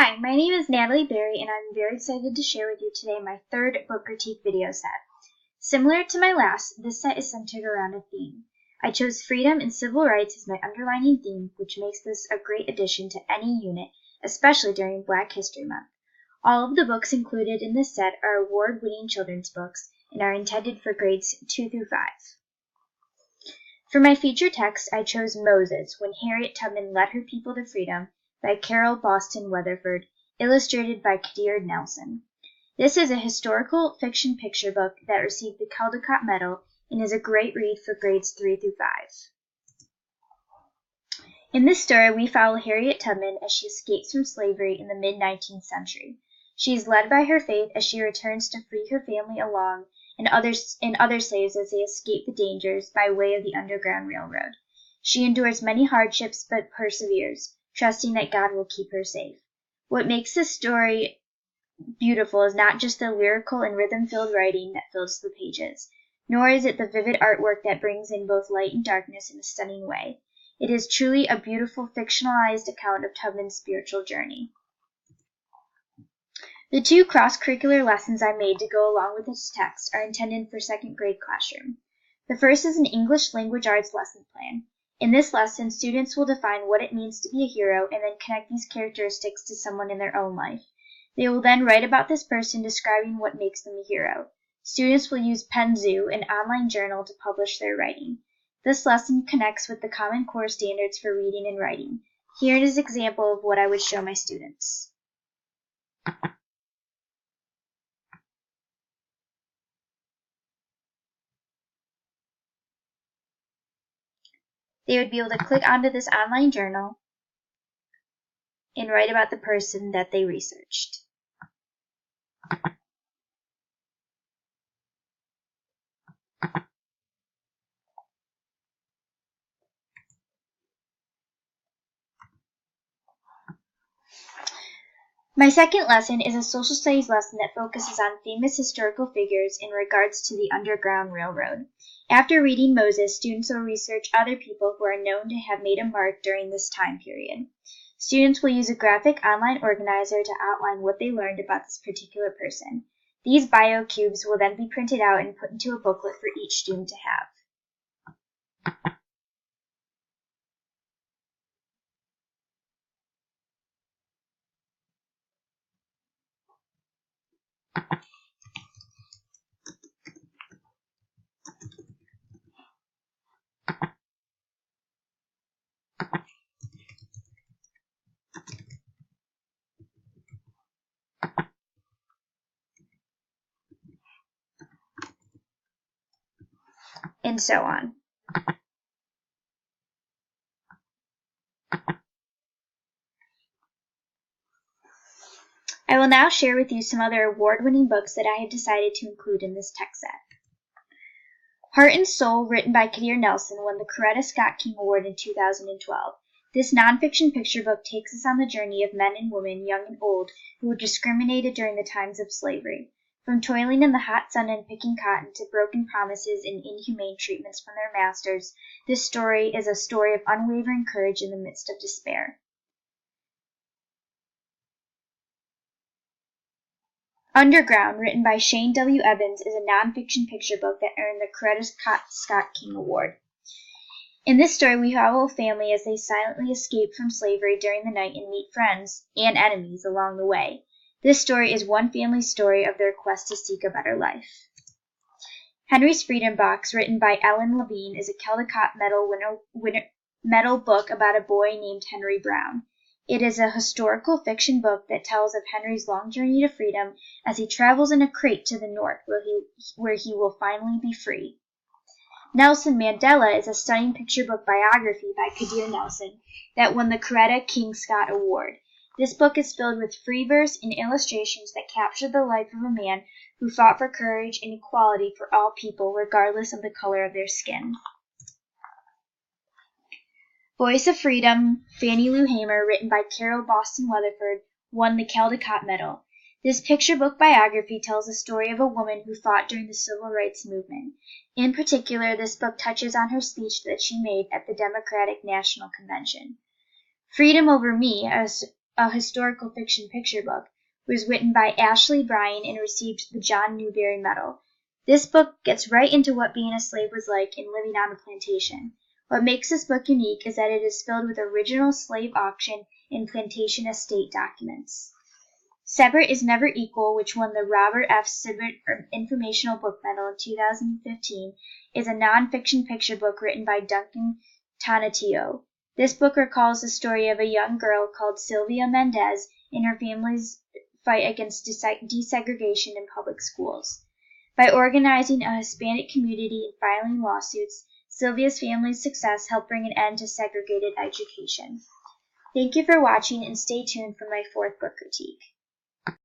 Hi, my name is Natalie Berry, and I'm very excited to share with you today my third book critique video set. Similar to my last, this set is centered around a theme. I chose freedom and civil rights as my underlining theme, which makes this a great addition to any unit, especially during Black History Month. All of the books included in this set are award-winning children's books and are intended for grades 2 through 5. For my feature text, I chose Moses, When Harriet Tubman Led Her People to Freedom, by Carol Boston Weatherford, illustrated by Kadir Nelson. This is a historical fiction picture book that received the Caldecott Medal and is a great read for grades 3 through 5. In this story, we follow Harriet Tubman as she escapes from slavery in the mid-19th century. She is led by her faith as she returns to free her family along and other slaves as they escape the dangers by way of the Underground Railroad. She endures many hardships but perseveres, trusting that God will keep her safe. What makes this story beautiful is not just the lyrical and rhythm-filled writing that fills the pages, nor is it the vivid artwork that brings in both light and darkness in a stunning way. It is truly a beautiful fictionalized account of Tubman's spiritual journey. The two cross-curricular lessons I made to go along with this text are intended for second grade classroom. The first is an English language arts lesson plan. In this lesson, students will define what it means to be a hero and then connect these characteristics to someone in their own life. They will then write about this person, describing what makes them a hero. Students will use Penzu, an online journal, to publish their writing. This lesson connects with the Common Core standards for reading and writing. Here is an example of what I would show my students. They would be able to click onto this online journal and write about the person that they researched. My second lesson is a social studies lesson that focuses on famous historical figures in regards to the Underground Railroad. After reading Moses, students will research other people who are known to have made a mark during this time period. Students will use a graphic online organizer to outline what they learned about this particular person. These bio cubes will then be printed out and put into a booklet for each student to have. And so on. I will now share with you some other award-winning books that I have decided to include in this text set. Heart and Soul, written by Kadir Nelson, won the Coretta Scott King Award in 2012. This nonfiction picture book takes us on the journey of men and women, young and old, who were discriminated during the times of slavery. From toiling in the hot sun and picking cotton to broken promises and inhumane treatments from their masters, this story is a story of unwavering courage in the midst of despair. Underground, written by Shane W. Evans, is a nonfiction picture book that earned the Coretta Scott King Award. In this story, we follow a family as they silently escape from slavery during the night and meet friends and enemies along the way. This story is one family's story of their quest to seek a better life. Henry's Freedom Box, written by Ellen Levine, is a Caldecott Medal book about a boy named Henry Brown. It is a historical fiction book that tells of Henry's long journey to freedom as he travels in a crate to the north, where he will finally be free. Nelson Mandela is a stunning picture book biography by Kadir Nelson that won the Coretta King Scott Award. This book is filled with free verse and illustrations that capture the life of a man who fought for courage and equality for all people, regardless of the color of their skin. Voice of Freedom, Fannie Lou Hamer, written by Carol Boston Weatherford, won the Caldecott Medal. This picture book biography tells the story of a woman who fought during the Civil Rights Movement. In particular, this book touches on her speech that she made at the Democratic National Convention. Freedom Over Me, a historical fiction picture book, was written by Ashley Bryan and received the John Newbery Medal. This book gets right into what being a slave was like and living on a plantation. What makes this book unique is that it is filled with original slave auction and plantation estate documents. Separate is Never Equal, which won the Robert F. Sibbert Informational Book Medal in 2015, is a nonfiction picture book written by Duncan Tonatiuh. This book recalls the story of a young girl called Sylvia Mendez and her family's fight against desegregation in public schools. By organizing a Hispanic community and filing lawsuits, Sylvia's family's success helped bring an end to segregated education. Thank you for watching and stay tuned for my fourth book critique.